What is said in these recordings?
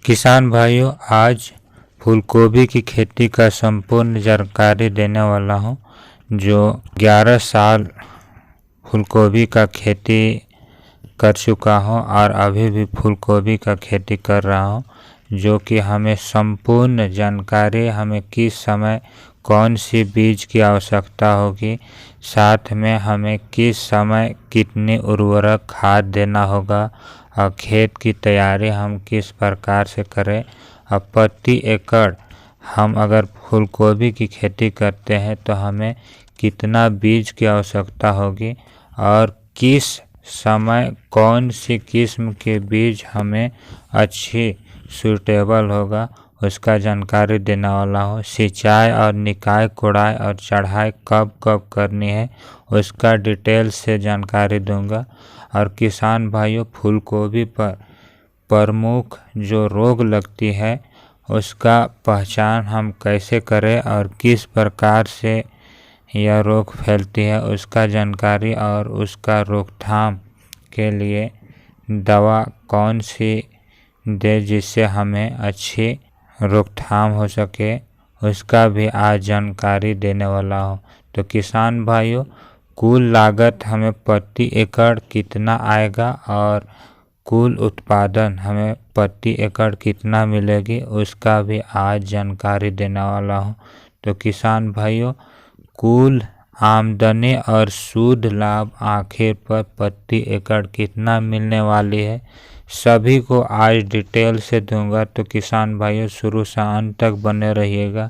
किसान भाइयों, आज फूलगोभी की खेती का संपूर्ण जानकारी देने वाला हूं। जो 11 साल फूलगोभी का खेती कर चुका हूं और अभी भी फूलगोभी का खेती कर रहा हूं, जो कि हमें संपूर्ण जानकारी, हमें किस समय कौन सी बीज की आवश्यकता होगी, साथ में हमें किस समय कितनी उर्वरक खाद देना होगा और खेत की तैयारी हम किस प्रकार से करें। और प्रति एकड़ हम अगर फूलगोभी की खेती करते हैं तो हमें कितना बीज की आवश्यकता होगी और किस समय कौन सी किस्म के बीज हमें अच्छी सूटेबल होगा, उसका जानकारी देने वाला हूँ। सिंचाई और निकाय कोड़ाई और चढ़ाई कब कब करनी है, उसका डिटेल से जानकारी दूंगा। और किसान भाइयों, फूलगोभी पर प्रमुख जो रोग लगती है उसका पहचान हम कैसे करें और किस प्रकार से यह रोग फैलती है, उसका जानकारी और उसका रोकथाम के लिए दवा कौन सी दे जिससे हमें अच्छी रोकथाम हो सके, उसका भी आज जानकारी देने वाला हूँ। तो किसान भाइयों, कुल लागत हमें प्रति एकड़ कितना आएगा और कुल उत्पादन हमें प्रति एकड़ कितना मिलेगी, उसका भी आज जानकारी देने वाला हूँ। तो किसान भाइयों, कुल आमदनी और शुद्ध लाभ आखिर पर प्रति एकड़ कितना मिलने वाली है, सभी को आज डिटेल से दूंगा। तो किसान भाइयों, शुरू से अंत तक बने रहिएगा,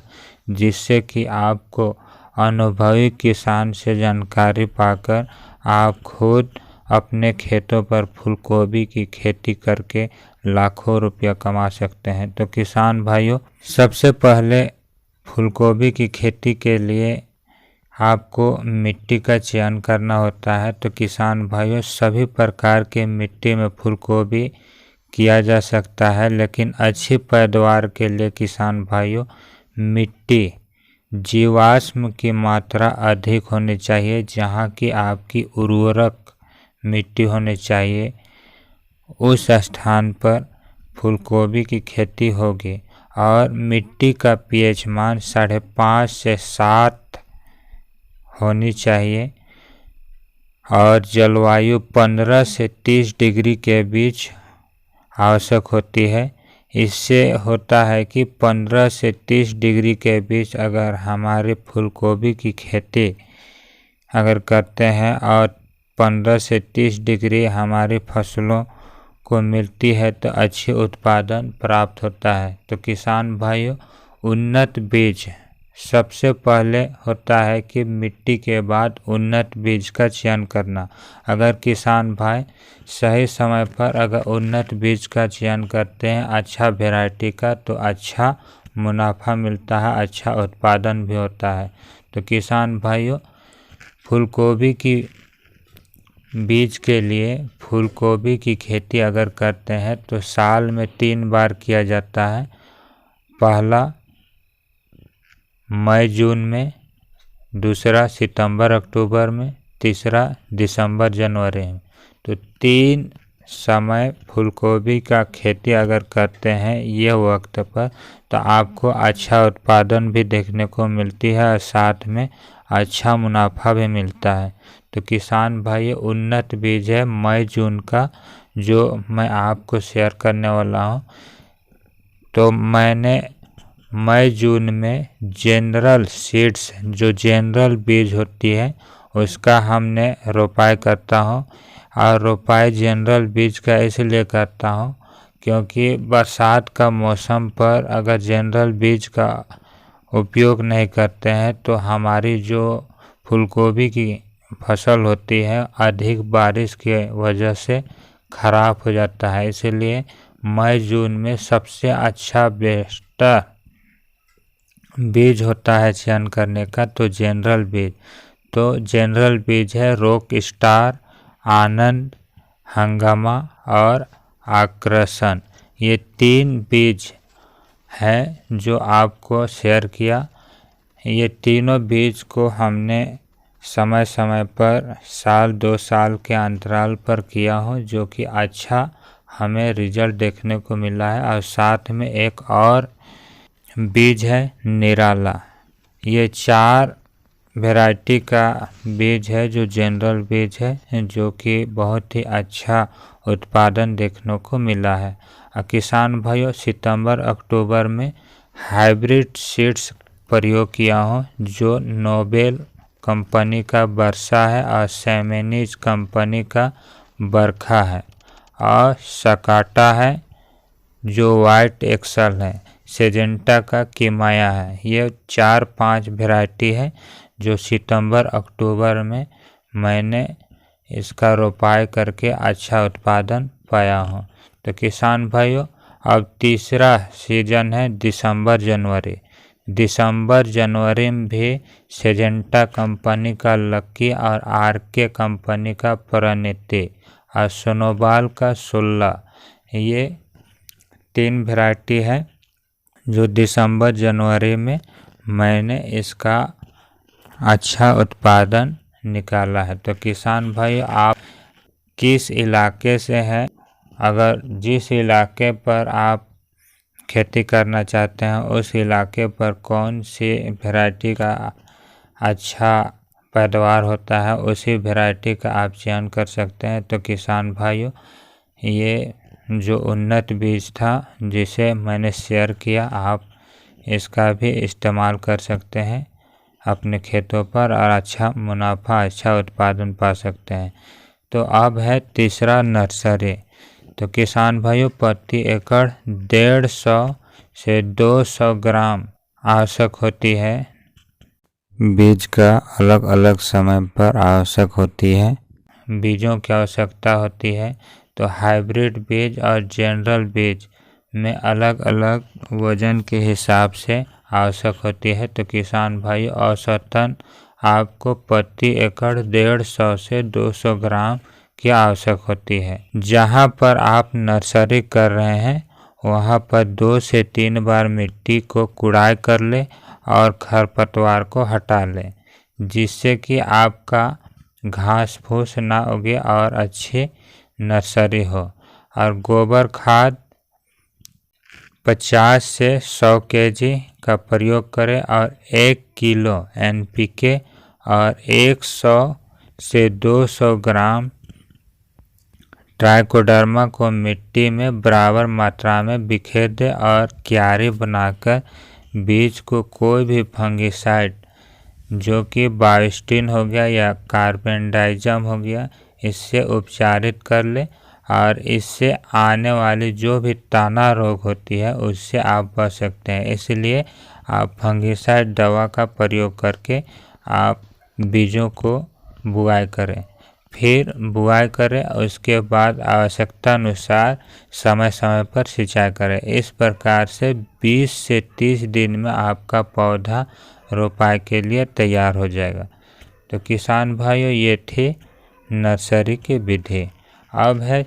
जिससे कि आपको अनुभवी किसान से जानकारी पाकर आप खुद अपने खेतों पर फूलगोभी की खेती करके लाखों रुपया कमा सकते हैं। तो किसान भाइयों, सबसे पहले फूलगोभी की खेती के लिए आपको मिट्टी का चयन करना होता है। तो किसान भाइयों, सभी प्रकार के मिट्टी में फूलगोभी किया जा सकता है, लेकिन अच्छी पैदावार के लिए किसान भाइयों मिट्टी जीवाश्म की मात्रा अधिक होनी चाहिए, जहाँ की आपकी उर्वरक मिट्टी होनी चाहिए, उस स्थान पर फूलगोभी की खेती होगी। और मिट्टी का पीएच मान 5.5 से 7 होनी चाहिए और जलवायु 15 से 30 डिग्री के बीच आवश्यक होती है। इससे होता है कि 15 से 30 डिग्री के बीच अगर हमारे फूलगोभी की खेती अगर करते हैं और 15 से 30 डिग्री हमारी फसलों को मिलती है तो अच्छी उत्पादन प्राप्त होता है। तो किसान भाइयों, उन्नत बीज सबसे पहले होता है कि मिट्टी के बाद उन्नत बीज का चयन करना। अगर किसान भाई सही समय पर अगर उन्नत बीज का चयन करते हैं अच्छा वैरायटी का, तो अच्छा मुनाफा मिलता है, अच्छा उत्पादन भी होता है। तो किसान भाइयों, फूलगोभी की बीज के लिए फूलगोभी की खेती अगर करते हैं तो साल में 3 बार किया जाता है। पहला मई जून में, दूसरा सितंबर अक्टूबर में, तीसरा दिसंबर जनवरी में। तो 3 समय फूलगोभी का खेती अगर करते हैं ये वक्त पर, तो आपको अच्छा उत्पादन भी देखने को मिलती है और साथ में अच्छा मुनाफा भी मिलता है। तो किसान भाई, उन्नत बीज है मई जून का जो मैं आपको शेयर करने वाला हूँ। तो मैंने मई जून में जनरल सीड्स, जो जनरल बीज होती है, उसका हमने रोपाई करता हूँ। और रोपाई जनरल बीज का इसलिए करता हूँ क्योंकि बरसात का मौसम पर अगर जनरल बीज का उपयोग नहीं करते हैं तो हमारी जो फूलगोभी की फसल होती है अधिक बारिश की वजह से ख़राब हो जाता है। इसलिए मई जून में सबसे अच्छा बेस्टर बीज होता है चयन करने का, तो जनरल बीज। तो जनरल बीज है रॉक स्टार, आनंद, हंगामा और आकर्षण। ये 3 बीज हैं जो आपको शेयर किया। ये तीनों बीज को हमने समय समय पर साल 2 साल के अंतराल पर किया हो, जो कि अच्छा हमें रिजल्ट देखने को मिला है। और साथ में एक और बीज है निराला। ये 4 वैरायटी का बीज है जो जनरल बीज है, जो कि बहुत ही अच्छा उत्पादन देखने को मिला है। किसान भाइयों, सितंबर अक्टूबर में हाइब्रिड सीड्स प्रयोग किया हूँ, जो नोबेल कंपनी का वर्षा है और सेमेनिज कंपनी का बरखा है, और सकाटा है जो वाइट एक्सल है, सेजेंटा का किमाया है। ये 4-5 वैरायटी है जो सितंबर अक्टूबर में मैंने इसका रोपाई करके अच्छा उत्पादन पाया हूँ। तो किसान भाइयों, अब तीसरा सीजन है दिसंबर जनवरी। दिसंबर जनवरी में भी सेजेंटा कंपनी का लक्की और आरके कंपनी का परिणति और सोनोबाल का 16, ये 3 वैरायटी है जो दिसंबर जनवरी में मैंने इसका अच्छा उत्पादन निकाला है। तो किसान भाई, आप किस इलाके से हैं? अगर जिस इलाके पर आप खेती करना चाहते हैं उस इलाके पर कौन सी वैरायटी का अच्छा पैदावार होता है, उसी वैरायटी का आप चयन कर सकते हैं। तो किसान भाइयों, ये जो उन्नत बीज था जिसे मैंने शेयर किया, आप इसका भी इस्तेमाल कर सकते हैं अपने खेतों पर और अच्छा मुनाफा, अच्छा उत्पादन पा सकते हैं। तो अब है तीसरा नर्सरी। तो किसान भाइयों, प्रति एकड़ 150 से 200 ग्राम आवश्यक होती है। बीज का अलग अलग समय पर आवश्यक होती है। बीजों की आवश्यकता होती है तो हाइब्रिड बीज और जनरल बीज में अलग अलग वजन के हिसाब से आवश्यक होती है। तो किसान भाई, औसतन आपको प्रति एकड़ 150 से 200 ग्राम की आवश्यक होती है। जहाँ पर आप नर्सरी कर रहे हैं वहाँ पर 2 से 3 बार मिट्टी को कुड़ाई कर ले और खरपतवार को हटा ले, जिससे कि आपका घास फूस ना उगे और अच्छी नर्सरी हो। और गोबर खाद 50 से 100 kg का प्रयोग करें और 1 किलो NPK और 100 से 200 ग्राम ट्राइकोडर्मा को मिट्टी में बराबर मात्रा में बिखेर दे और क्यारी बनाकर बीज को कोई भी फंगिसाइड, जो कि बायोस्टिन हो गया या कार्बेंडाइजम हो गया, इससे उपचारित कर ले। और इससे आने वाली जो भी ताना रोग होती है उससे आप बच सकते हैं। इसलिए आप फंगिसाइड दवा का प्रयोग करके आप बीजों को बुआई करें। फिर बुआई करें, उसके बाद आवश्यकता अनुसार समय समय पर सिंचाई करें। इस प्रकार से 20 से 30 दिन में आपका पौधा रोपाई के लिए तैयार हो जाएगा। तो किसान भाइयों, ये थी नर्सरी की विधि। अब है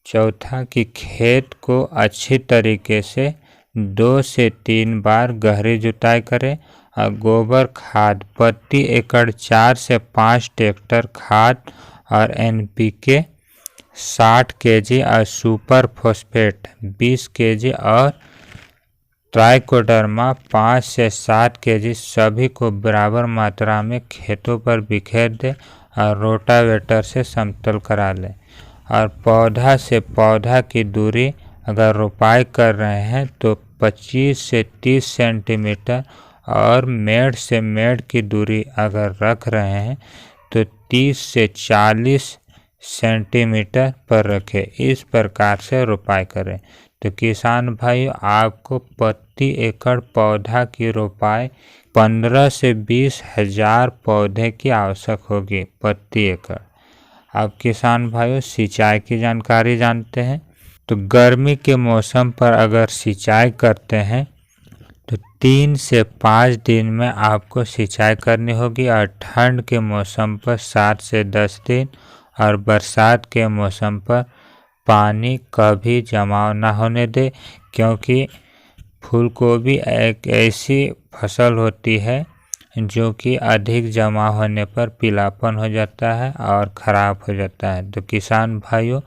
चौथा कि खेत को अच्छी तरीके से 2 से 3 बार गहरी जुताई करें और गोबर खाद प्रति एकड़ 4 से 5 ट्रैक्टर खाद और NPK 60 kg और सुपर फॉस्फेट 20 kg और ट्राइकोडर्मा 5 से 7 kg सभी को बराबर मात्रा में खेतों पर बिखेर दे और रोटावेटर से समतल करा ले। और पौधा से पौधा की दूरी अगर रोपाई कर रहे हैं तो 25 से 30 सेंटीमीटर और मेड़ से मेड़ की दूरी अगर रख रहे हैं तो 30 से 40 सेंटीमीटर पर रखें। इस प्रकार से रोपाई करें। तो किसान भाई, आपको प्रति एकड़ पौधा की रोपाई 15 से 20 हजार पौधे की आवश्यक होगी प्रति एकड़। अब किसान भाइयों, सिंचाई की जानकारी जानते हैं। तो गर्मी के मौसम पर अगर सिंचाई करते हैं तो 3 से 5 दिन में आपको सिंचाई करनी होगी और ठंड के मौसम पर 7 से 10 दिन और बरसात के मौसम पर पानी कभी जमाव ना होने दे, क्योंकि फूलगोभी एक ऐसी फसल होती है जो कि अधिक जमा होने पर पीलापन हो जाता है और ख़राब हो जाता है। तो किसान भाइयों,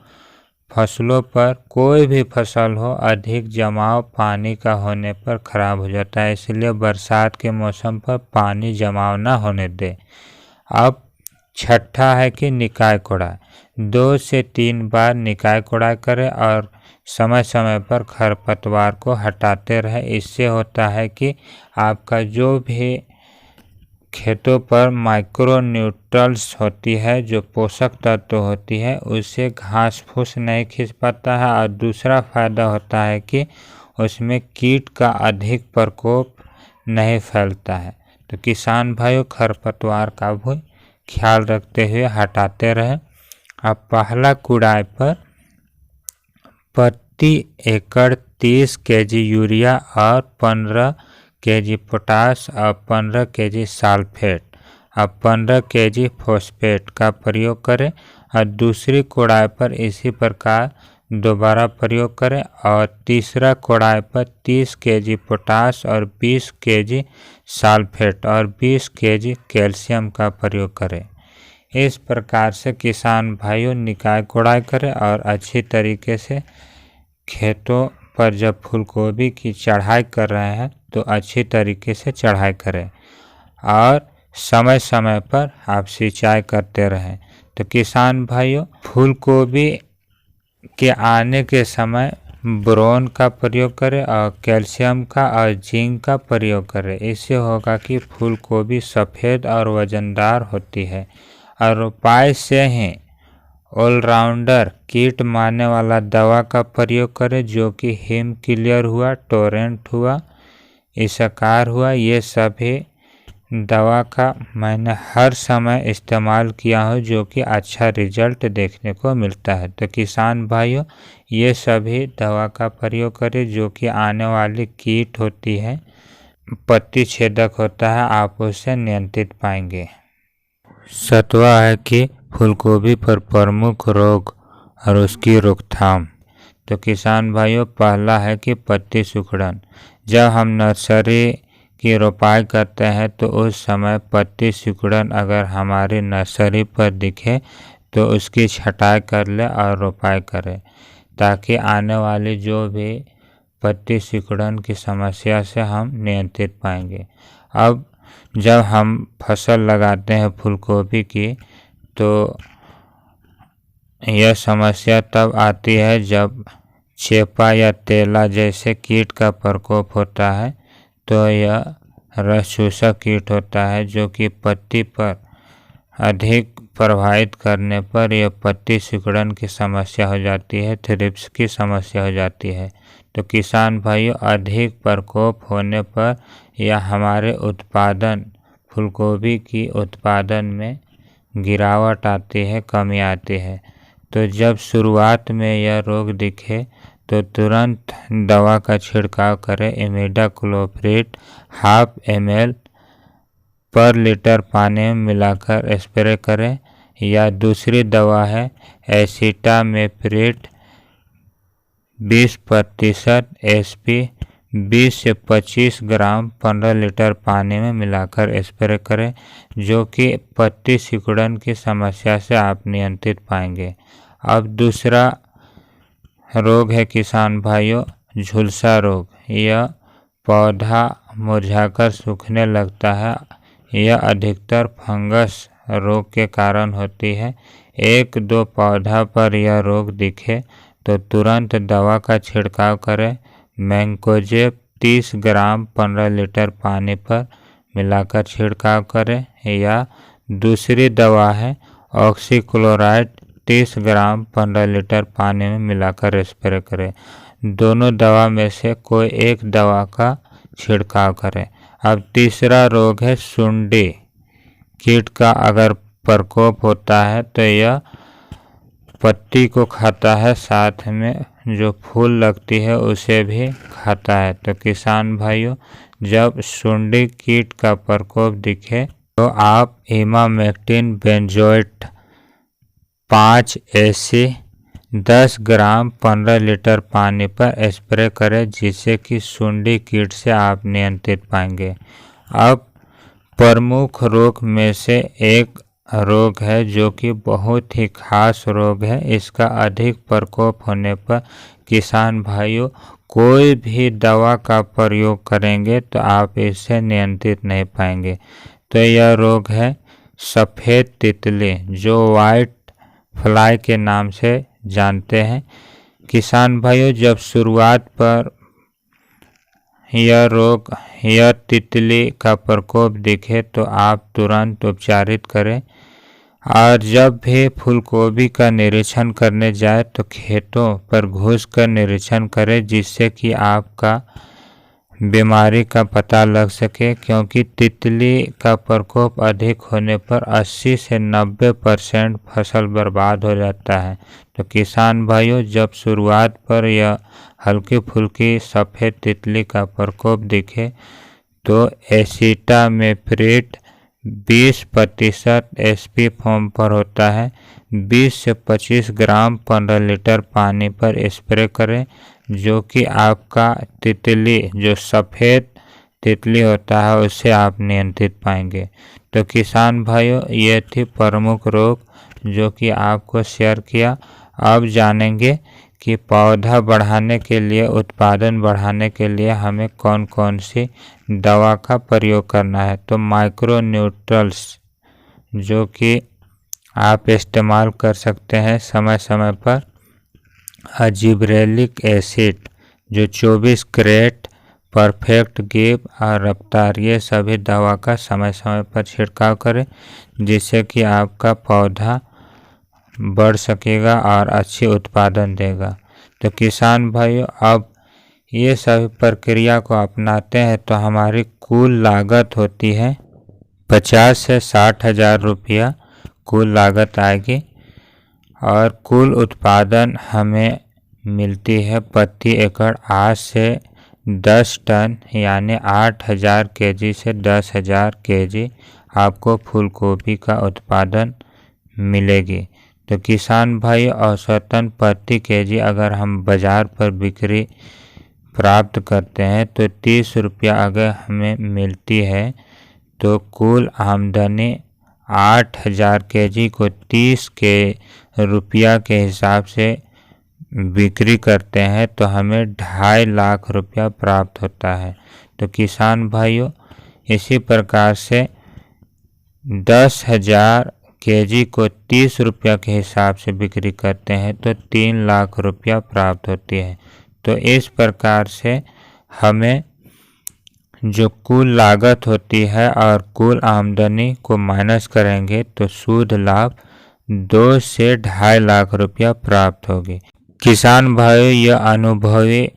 फसलों पर, कोई भी फसल हो, अधिक जमाव पानी का होने पर खराब हो जाता है। इसलिए बरसात के मौसम पर पानी जमाव ना होने दे। अब छठा है कि निकाय कोड़ाई। 2 से 3 बार निकाय कोड़ाई करें और समय समय पर खरपतवार को हटाते रहे। इससे होता है कि आपका जो भी खेतों पर माइक्रो न्यूट्रल्स होती है, जो पोषक तत्व होती है, उससे घास फूस नहीं खिंच पाता है। और दूसरा फायदा होता है कि उसमें कीट का अधिक प्रकोप नहीं फैलता है। तो किसान भाइयों, खरपतवार का भी ख्याल रखते हुए हटाते रहे। अब पहला कुड़ाई पर प्रति एकड़ 30 केजी यूरिया और 15 केजी पोटास और 15 केजी सल्फेट और 15 केजी फॉस्फेट का प्रयोग करें। और दूसरी कोड़ाई पर इसी प्रकार दोबारा प्रयोग करें। और तीसरा कोड़ाई पर 30 केजी पोटास और 20 केजी सल्फेट और 20 केजी कैल्शियम का प्रयोग करें। इस प्रकार से किसान भाइयों निकाय कोड़ाई करें और अच्छी तरीके से खेतों पर जब फूलगोभी की चढ़ाई कर रहे हैं तो अच्छी तरीके से चढ़ाई करें और समय समय पर आप सिंचाई करते रहें। तो किसान भाइयों, फूलगोभी के आने के समय बोरोन का प्रयोग करें और कैल्शियम का और जिंक का प्रयोग करें। इससे होगा कि फूलगोभी सफ़ेद और वजनदार होती है। और उपाय से ही ऑलराउंडर कीट मारने वाला दवा का प्रयोग करें, जो कि हिम क्लियर हुआ, टोरेंट हुआ, इसकार हुआ। ये सभी दवा का मैंने हर समय इस्तेमाल किया हो, जो कि अच्छा रिजल्ट देखने को मिलता है। तो किसान भाइयों, ये सभी दवा का प्रयोग करें, जो कि आने वाली कीट होती है, पत्ती छेदक होता है, आप उसे नियंत्रित पाएंगे। सातवां है कि फूलगोभी पर प्रमुख रोग और उसकी रोकथाम। तो किसान भाइयों, पहला है कि पत्ती सिकुड़न। जब हम नर्सरी की रोपाई करते हैं तो उस समय पत्ती सिकुड़न अगर हमारी नर्सरी पर दिखे तो उसकी छटाई कर ले और रोपाई करें, ताकि आने वाली जो भी पत्ती सिकुड़न की समस्या से हम नियंत्रित पाएंगे। अब जब हम फसल लगाते हैं फूलगोभी की, तो यह समस्या तब आती है जब चेपा या तेला जैसे कीट का प्रकोप होता है। तो यह रस चूसक कीट होता है, जो कि पत्ती पर अधिक प्रभावित करने पर यह पत्ती सिकुड़न की समस्या हो जाती है, थ्रिप्स की समस्या हो जाती है। तो किसान भाइयों, अधिक प्रकोप होने पर यह हमारे उत्पादन, फूलगोभी की उत्पादन में गिरावट आती है, कमी आती है। तो जब शुरुआत में यह रोग दिखे तो तुरंत दवा का छिड़काव करें। इमिडाक्लोप्रिड 1/2 ml पर लीटर पानी में मिलाकर स्प्रे करें। या दूसरी दवा है एसिटामेप्रिड 20% SP 20 से 25 ग्राम 15 लीटर पानी में मिलाकर स्प्रे करें, जो कि पत्ती सिकुड़न की समस्या से आप नियंत्रित पाएंगे। अब दूसरा रोग है किसान भाइयों, झुलसा रोग। यह पौधा मुरझाकर सूखने लगता है। यह अधिकतर फंगस रोग के कारण होती है। 1-2 पौधा पर यह रोग दिखे तो तुरंत दवा का छिड़काव करें। मैंकोजेब 30 ग्राम 15 लीटर पानी पर मिलाकर छिड़काव करें। या दूसरी दवा है ऑक्सीक्लोराइड 30 ग्राम 15 लीटर पानी में मिलाकर स्प्रे करें। दोनों दवा में से कोई एक दवा का छिड़काव करें। अब तीसरा रोग है सुंडी कीट का अगर प्रकोप होता है तो यह पत्ती को खाता है, साथ में जो फूल लगती है उसे भी खाता है। तो किसान भाइयों, जब सुंडी कीट का प्रकोप दिखे तो आप इमामेक्टिन बेंजोएट 5 AC 10 ग्राम 15 लीटर पानी पर स्प्रे करें, जिससे कि सुंडी कीट से आप नियंत्रित पाएंगे। अब प्रमुख रोग में से एक रोग है जो कि बहुत ही खास रोग है। इसका अधिक प्रकोप होने पर किसान भाइयों कोई भी दवा का प्रयोग करेंगे तो आप इसे नियंत्रित नहीं पाएंगे। तो यह रोग है सफ़ेद तितली, जो वाइट फ्लाई के नाम से जानते हैं। किसान भाइयों जब शुरुआत पर यह तितली का प्रकोप दिखे तो आप तुरंत उपचारित करें। और जब भी फूलगोभी का निरीक्षण करने जाए तो खेतों पर घुसकर निरीक्षण करें, जिससे कि आपका बीमारी का पता लग सके, क्योंकि तितली का प्रकोप अधिक होने पर 80 से 90% फसल बर्बाद हो जाता है। तो किसान भाइयों जब शुरुआत पर यह हल्की फुल्की सफ़ेद तितली का प्रकोप दिखे तो एसिटामेप्रिड 20% SP फॉर्म पर होता है, 20 से 25 ग्राम 15 लीटर पानी पर स्प्रे करें, जो कि आपका तितली जो सफ़ेद तितली होता है उससे आप नियंत्रित पाएंगे। तो किसान भाइयों ये थी प्रमुख रोग जो कि आपको शेयर किया। अब जानेंगे कि पौधा बढ़ाने के लिए, उत्पादन बढ़ाने के लिए हमें कौन कौन सी दवा का प्रयोग करना है। तो माइक्रो न्यूट्रल्स जो कि आप इस्तेमाल कर सकते हैं समय समय पर। जिब्रेलिक एसिड जो 24 कैरेट, परफेक्ट गिव और रफ्तार, ये सभी दवा का समय समय पर छिड़काव करें, जिससे कि आपका पौधा बढ़ सकेगा और अच्छी उत्पादन देगा। तो किसान भाइयों अब ये सभी प्रक्रिया को अपनाते हैं तो हमारी कुल लागत होती है 50 से 60 हज़ार रुपया कुल लागत आएगी और कुल उत्पादन हमें मिलती है प्रति एकड़ 8 से 10 टन, यानी 8000 केजी से 10,000 केजी आपको फूलगोभी का उत्पादन मिलेगी। तो किसान भाई औसतन प्रति केजी अगर हम बाज़ार पर बिक्री प्राप्त करते हैं तो 30 रुपया अगर हमें मिलती है तो कुल आमदनी 8000 केजी को 30 के रुपया के हिसाब से बिक्री करते हैं तो हमें 2.5 लाख रुपया प्राप्त होता है। तो किसान भाइयों इसी प्रकार से 10,000 केजी को 30 रुपया के हिसाब से बिक्री करते हैं तो 3 लाख रुपया प्राप्त होती है। तो इस प्रकार से हमें जो कुल लागत होती है और कुल आमदनी को माइनस करेंगे तो शुद्ध लाभ 2 से 2.5 लाख रुपया प्राप्त होगी। किसान भाइयों यह अनुभवी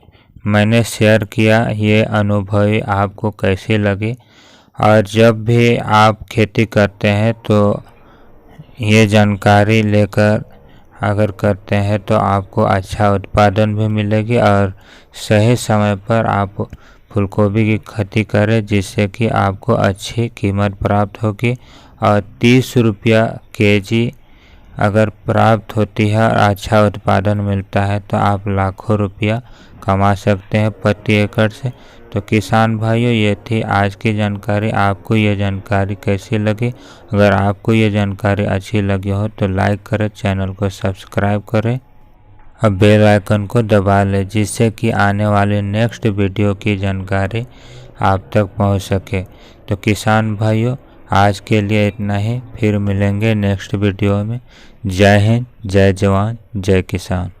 मैंने शेयर किया, ये अनुभवी आपको कैसी लगी? और जब भी आप खेती करते हैं तो ये जानकारी लेकर अगर करते हैं तो आपको अच्छा उत्पादन भी मिलेगी और सही समय पर आप फूलगोभी की खेती करें, जिससे कि आपको अच्छी कीमत प्राप्त होगी। और 30 रुपया केजी अगर प्राप्त होती है और अच्छा उत्पादन मिलता है तो आप लाखों रुपया कमा सकते हैं प्रति एकड़ से। तो किसान भाइयों ये थी आज की जानकारी। आपको ये जानकारी कैसी लगी? अगर आपको ये जानकारी अच्छी लगी हो तो लाइक करें, चैनल को सब्सक्राइब करें और बेल आइकन को दबा लें, जिससे कि आने वाले नेक्स्ट वीडियो की जानकारी आप तक पहुंच सके। तो किसान भाइयों आज के लिए इतना ही, फिर मिलेंगे नेक्स्ट वीडियो में। जय हिंद, जय जवान, जय किसान।